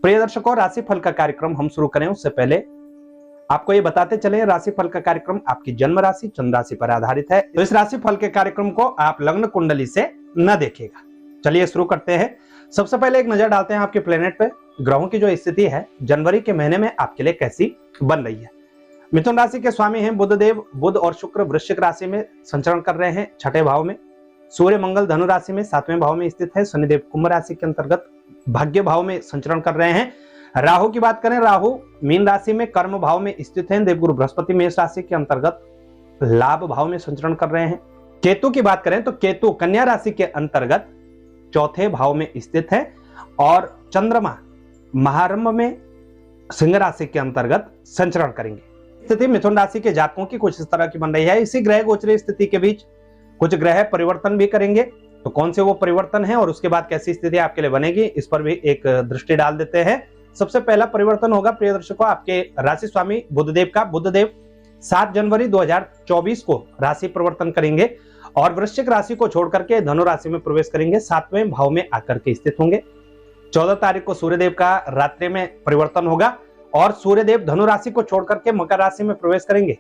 प्रिय दर्शकों, राशिफल का कार्यक्रम हम शुरू करें उससे पहले आपको ये बताते चले, राशिफल का कार्यक्रम आपकी जन्म राशि चंद्र राशि पर आधारित है। तो इस राशिफल के कार्यक्रम को आप लग्न कुंडली से न देखिएगा। चलिए शुरू करते हैं। सबसे पहले एक नजर डालते हैं आपके प्लेनेट पे। ग्रहों की जो स्थिति है जनवरी के महीने में आपके लिए कैसी बन रही है। मिथुन राशि के स्वामी हैं बुध देव। बुध और शुक्र वृश्चिक राशि में संचरण कर रहे हैं 6ठे भाव में। सूर्य मंगल धनु राशि में 7वें भाव में स्थित है। शनिदेव कुंभ राशि के अंतर्गत भाग्य भाव में संचरण कर रहे हैं। राहु की बात करें, राहु मीन राशि में कर्म भाव में स्थित है। देवगुरु बृहस्पति मेष राशि के अंतर्गत लाभ भाव में संचरण कर रहे हैं। केतु की बात करें तो केतु कन्या राशि के अंतर्गत चौथे भाव में स्थित है और चंद्रमा महारंभ में सिंह राशि के अंतर्गत संचरण करेंगे। स्थिति मिथुन राशि के जातकों की कुछ इस तरह की बन रही है। इसी ग्रह गोचर स्थिति के बीच कुछ ग्रह परिवर्तन भी करेंगे, तो कौन से वो परिवर्तन है और उसके बाद कैसी स्थिति आपके लिए बनेगी, इस पर भी एक दृष्टि डाल देते हैं। सबसे पहला परिवर्तन होगा प्रिय दर्शकों आपके राशि स्वामी बुधदेव का। बुधदेव 7 जनवरी 2024 को राशि परिवर्तन करेंगे और वृश्चिक राशि को छोड़ करके धनु राशि में प्रवेश करेंगे। 7वें भाव में आकर के स्थित होंगे। 14 तारीख को सूर्यदेव का रात्रि में परिवर्तन होगा और सूर्यदेव धनु राशि को छोड़ करके मकर राशि में प्रवेश करेंगे।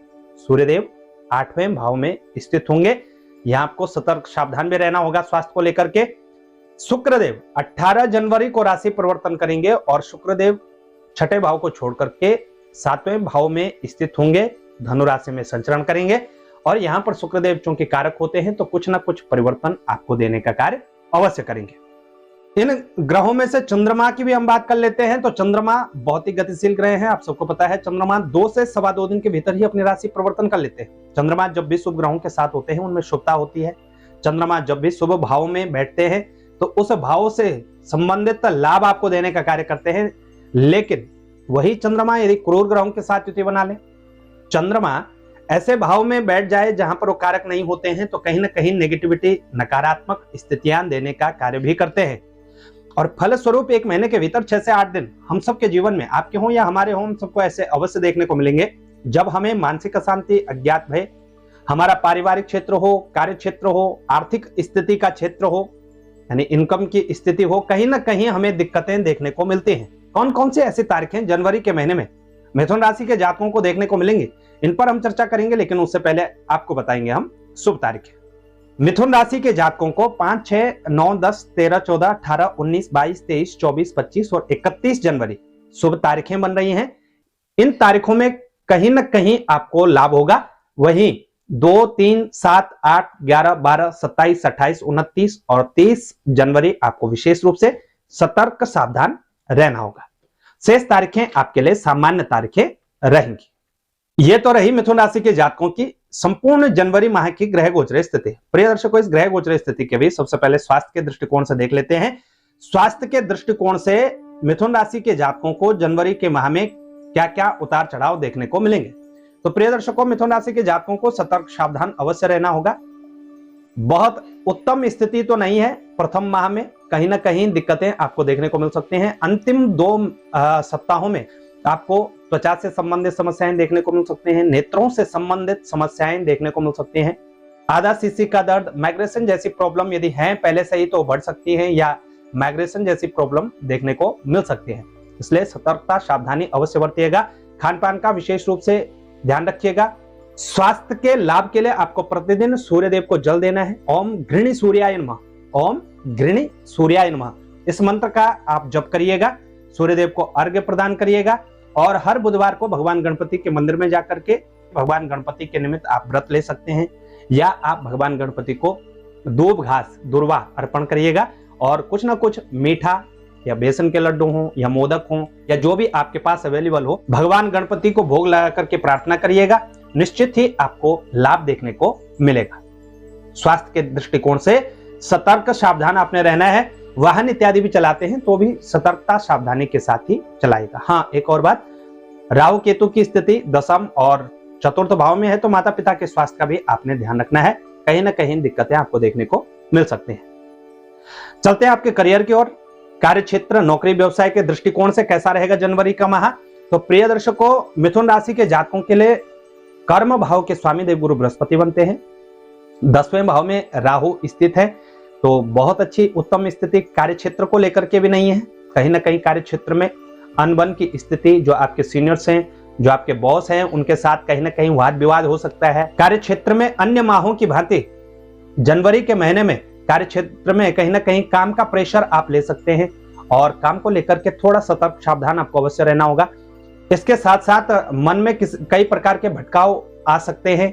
सूर्यदेव 8वें भाव में स्थित होंगे। यहां आपको सतर्क सावधान भी रहना होगा स्वास्थ्य को लेकर के। शुक्रदेव 18 जनवरी को राशि परिवर्तन करेंगे और शुक्रदेव 6ठे भाव को छोड़ करके 7वें भाव में स्थित होंगे, धनु राशि में संचरण करेंगे। और यहां पर शुक्रदेव चूंकि कारक होते हैं तो कुछ ना कुछ परिवर्तन आपको देने का कार्य अवश्य करेंगे। इन ग्रहों में से चंद्रमा की भी हम बात कर लेते हैं। तो चंद्रमा बहुत ही गतिशील ग्रह हैं, आप सबको पता है। चंद्रमा 2 से सवा 2 दिन के भीतर ही अपनी राशि परिवर्तन कर लेते हैं। चंद्रमा जब भी शुभ ग्रहों के साथ होते हैं उनमें शुभता होती है। चंद्रमा जब भी शुभ भाव में बैठते हैं तो उस भाव से संबंधित लाभ आपको देने का कार्य करते हैं। लेकिन वही चंद्रमा यदि क्रूर ग्रहों के साथ युति बना ले, चंद्रमा ऐसे भाव में बैठ जाए जहां पर वो कारक नहीं होते हैं, तो कहीं ना कहीं नेगेटिविटी, नकारात्मक स्थितियां देने का कार्य भी करते हैं। और फलस्वरूप एक महीने के भीतर 6 से 8 दिन हम सबके जीवन में, आपके हों या हमारे हों, हम सबको ऐसे अवश्य देखने को मिलेंगे जब हमें मानसिक अशांति, अज्ञात भय, हमारा पारिवारिक क्षेत्र हो, कार्य क्षेत्र हो, आर्थिक स्थिति का क्षेत्र हो, यानी इनकम की स्थिति हो, कहीं ना कहीं हमें दिक्कतें देखने को मिलती हैं। कौन कौन सी ऐसी तारीखें जनवरी के महीने में मिथुन राशि के जातकों को देखने को मिलेंगी, इन पर हम चर्चा करेंगे। लेकिन उससे पहले आपको बताएंगे हम शुभ तारीखें। मिथुन राशि के जातकों को 5, 6, 9, 10, 13, 14, 18, 19, 22, 23, 24, 25 और 31 जनवरी शुभ तारीखें बन रही हैं। इन तारीखों में कहीं ना कहीं आपको लाभ होगा। वहीं 2, 3, 7, 8, 11, 12, 27, 28, 29 और 30 जनवरी आपको विशेष रूप से सतर्क सावधान रहना होगा। शेष तारीखें आपके लिए सामान्य तारीखें रहेंगी। ये तो रही मिथुन राशि के जातकों की संपूर्ण जनवरी माह की ग्रह गोचर स्थिति। प्रिय दर्शकों, इस ग्रह गोचर स्थिति के भी सबसे पहले स्वास्थ्य के दृष्टिकोण से देख लेते हैं। स्वास्थ्य के दृष्टिकोण से मिथुन राशि के जातकों को जनवरी के माह में क्या क्या उतार चढ़ाव देखने को मिलेंगे। तो प्रिय दर्शकों, मिथुन राशि के जातकों को सतर्क सावधान अवश्य रहना होगा। बहुत उत्तम स्थिति तो नहीं है। प्रथम माह में कहीं ना कहीं दिक्कतें आपको देखने को मिल सकती हैं। अंतिम 2 सप्ताहों में आपको त्वचा से संबंधित समस्याएं देखने को मिल सकती हैं, नेत्रों से संबंधित समस्याएं देखने को मिल सकती हैं। आधा सीसी का दर्द, माइग्रेशन जैसी प्रॉब्लम यदि है पहले से ही तो बढ़ सकती है या माइग्रेशन जैसी प्रॉब्लम देखने को मिल सकती है। इसलिए सतर्कता सावधानी अवश्य बरतिएगा। खान पान का विशेष रूप से ध्यान रखिएगा। स्वास्थ्य के लाभ के लिए आपको प्रतिदिन सूर्यदेव को जल देना है। ओम घृणी सूर्याय नमः, ओम घृणी सूर्याय नमः, इस मंत्र का आप जप करिएगा। सूर्यदेव को अर्घ्य प्रदान करिएगा और हर बुधवार को भगवान गणपति के मंदिर में जाकर के भगवान गणपति के निमित्त आप व्रत ले सकते हैं या आप भगवान गणपति को दूब घास दुर्वा अर्पण करिएगा और कुछ ना कुछ मीठा या बेसन के लड्डू हो या मोदक हो या जो भी आपके पास अवेलेबल हो, भगवान गणपति को भोग लगा करके प्रार्थना करिएगा। निश्चित ही आपको लाभ देखने को मिलेगा। स्वास्थ्य के दृष्टिकोण से सतर्क सावधान आपने रहना है। वाहन इत्यादि भी चलाते हैं तो भी सतर्कता सावधानी के साथ ही चलाएगा। हाँ, एक और बात, राहु केतु की स्थिति दशम और चतुर्थ भाव में है तो माता पिता के स्वास्थ्य का भी आपने ध्यान रखना है। कहीं ना कहीं दिक्कतें आपको देखने को मिल सकती हैं। चलते हैं आपके करियर की ओर। कार्य क्षेत्र, नौकरी व्यवसाय के दृष्टिकोण से कैसा रहेगा जनवरी का माह। तो प्रिय दर्शकों, मिथुन राशि के जातकों के लिए कर्म भाव के स्वामी देवगुरु बृहस्पति बनते हैं। 10वें भाव में राहु स्थित है तो बहुत अच्छी उत्तम स्थिति कार्य क्षेत्र को लेकर के भी नहीं है। कहीं ना कहीं कार्य क्षेत्र में अनबन की स्थिति, जो आपके सीनियर्स हैं, जो आपके बॉस हैं, उनके साथ कहीं ना कहीं वाद विवाद हो सकता है। कार्य क्षेत्र में अन्य माहों की भांति जनवरी के महीने में कार्य क्षेत्र में कहीं ना कहीं काम का प्रेशर आप ले सकते हैं और काम को लेकर के थोड़ा सतर्क सावधान आपको अवश्य रहना होगा। इसके साथ साथ मन में कई प्रकार के भटकाव आ सकते हैं,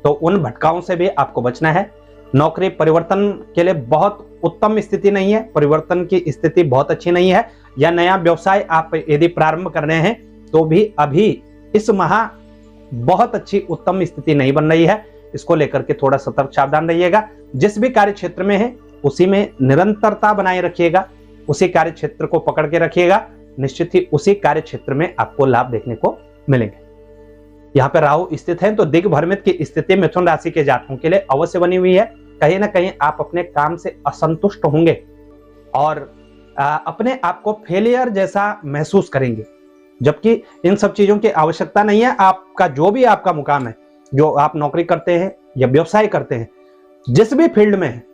तो उन भटकावों से भी आपको बचना है। नौकरी परिवर्तन के लिए बहुत उत्तम स्थिति नहीं है, परिवर्तन की स्थिति बहुत अच्छी नहीं है, या नया व्यवसाय आप यदि प्रारंभ कर रहे हैं तो भी अभी इस माह बहुत अच्छी उत्तम स्थिति नहीं बन रही है। इसको लेकर के थोड़ा सतर्क सावधान रहिएगा। जिस भी कार्य क्षेत्र में है उसी में निरंतरता बनाए रखिएगा, उसी कार्य क्षेत्र को पकड़ के रखिएगा, निश्चित ही उसी कार्य क्षेत्र में आपको लाभ देखने को मिलेंगे। यहाँ पे राहु स्थित है तो दिग्भ्रमित की स्थिति मिथुन राशि के जातकों के लिए अवश्य बनी हुई है। कहीं ना कहीं आप अपने काम से असंतुष्ट होंगे और अपने आप को फेलियर जैसा महसूस करेंगे, जबकि इन सब चीजों की आवश्यकता नहीं है। आपका जो भी आपका मुकाम है, जो आप नौकरी करते हैं या व्यवसाय करते हैं, जिस भी फील्ड में है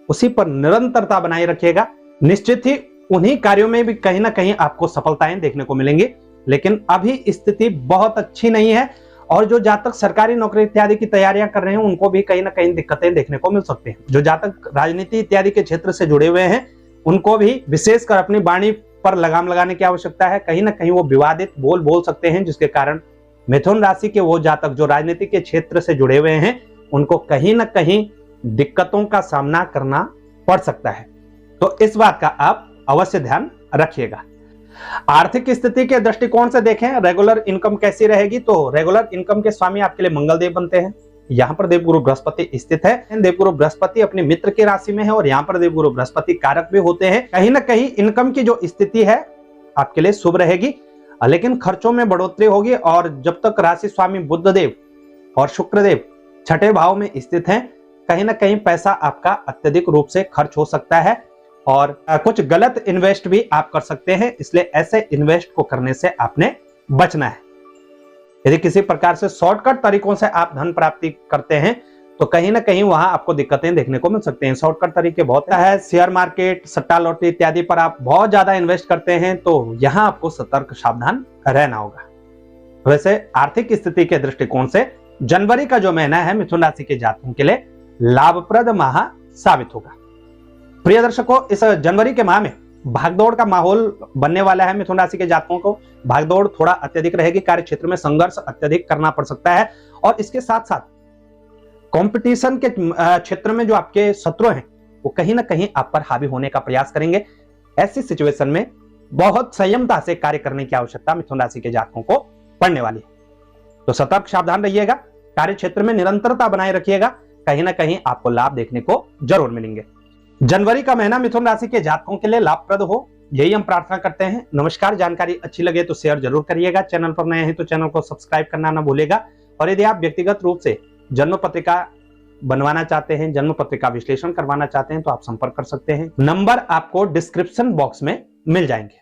उसी पर निरंतरता बनाए रखिएगा। निश्चित ही उन्हीं कार्यों में भी कहीं ना कहीं आपको सफलताएं देखने को मिलेंगी, लेकिन अभी स्थिति बहुत अच्छी नहीं है। और जो जातक सरकारी नौकरी इत्यादि की तैयारियां कर रहे हैं उनको भी कहीं ना कहीं दिक्कतें देखने को मिल सकती हैं। जो जातक राजनीति इत्यादि के क्षेत्र से जुड़े हुए हैं उनको भी विशेषकर अपनी वाणी पर लगाम लगाने की आवश्यकता है। कहीं ना कहीं वो विवादित बोल सकते हैं, जिसके कारण मिथुन राशि के वो जातक जो राजनीति के क्षेत्र से जुड़े हुए हैं उनको कहीं ना कहीं दिक्कतों का सामना करना पड़ सकता है। तो इस बात का आप अवश्य ध्यान रखिएगा। आर्थिक स्थिति के दृष्टिकोण से देखें, रेगुलर इनकम कैसी रहेगी, तो रेगुलर इनकम के स्वामी आपके लिए मंगल देव बनते हैं। यहाँ पर देवगुरु बृहस्पति स्थित है। देवगुरु बृहस्पति अपने मित्र की राशि में है और यहाँ पर देवगुरु बृहस्पति कारक भी होते हैं। कहीं ना कहीं इनकम की जो स्थिति है आपके लिए शुभ रहेगी, लेकिन खर्चों में बढ़ोतरी होगी। और जब तक राशि स्वामी बुध देव और शुक्र देव छठे भाव में स्थित हैं, कहीं ना कहीं पैसा आपका अत्यधिक रूप से खर्च हो सकता है और कुछ गलत इन्वेस्ट भी आप कर सकते हैं। इसलिए ऐसे इन्वेस्ट को करने से आपने बचना है। यदि किसी प्रकार से शॉर्टकट तरीकों से आप धन प्राप्ति करते हैं तो कहीं ना कहीं वहां आपको दिक्कतें देखने को मिल सकते हैं। शॉर्टकट तरीके बहुत है, शेयर मार्केट, सट्टा लॉटरी इत्यादि पर आप बहुत ज्यादा इन्वेस्ट करते हैं तो यहां आपको सतर्क सावधान रहना होगा। वैसे आर्थिक स्थिति के दृष्टिकोण से जनवरी का जो महीना है मिथुन राशि के जातकों के लिए लाभप्रद माह साबित होगा। प्रिय दर्शकों, इस जनवरी के माह में भागदौड़ का माहौल बनने वाला है। मिथुन राशि के जातकों को भागदौड़ थोड़ा अत्यधिक रहेगी, कार्य क्षेत्र में संघर्ष अत्यधिक करना पड़ सकता है और इसके साथ साथ कंपटीशन के क्षेत्र में जो आपके शत्रु हैं वो कहीं ना कहीं आप पर हावी होने का प्रयास करेंगे। ऐसी सिचुएशन में बहुत संयमता से कार्य करने की आवश्यकता मिथुन राशि के जातकों को पड़ने वाली है। तो सतर्क सावधान रहिएगा, कार्य क्षेत्र में निरंतरता बनाए रखिएगा, कहीं ना कहीं आपको लाभ देखने को जरूर मिलेंगे। जनवरी का महीना मिथुन राशि के जातकों के लिए लाभप्रद हो, यही हम प्रार्थना करते हैं। नमस्कार। जानकारी अच्छी लगे तो शेयर जरूर करिएगा। चैनल पर नए हैं तो चैनल को सब्सक्राइब करना ना भूलेगा। और यदि आप व्यक्तिगत रूप से जन्म पत्रिका बनवाना चाहते हैं, जन्म पत्रिका विश्लेषण करवाना चाहते हैं तो आप संपर्क कर सकते हैं। नंबर आपको डिस्क्रिप्शन बॉक्स में मिल जाएंगे।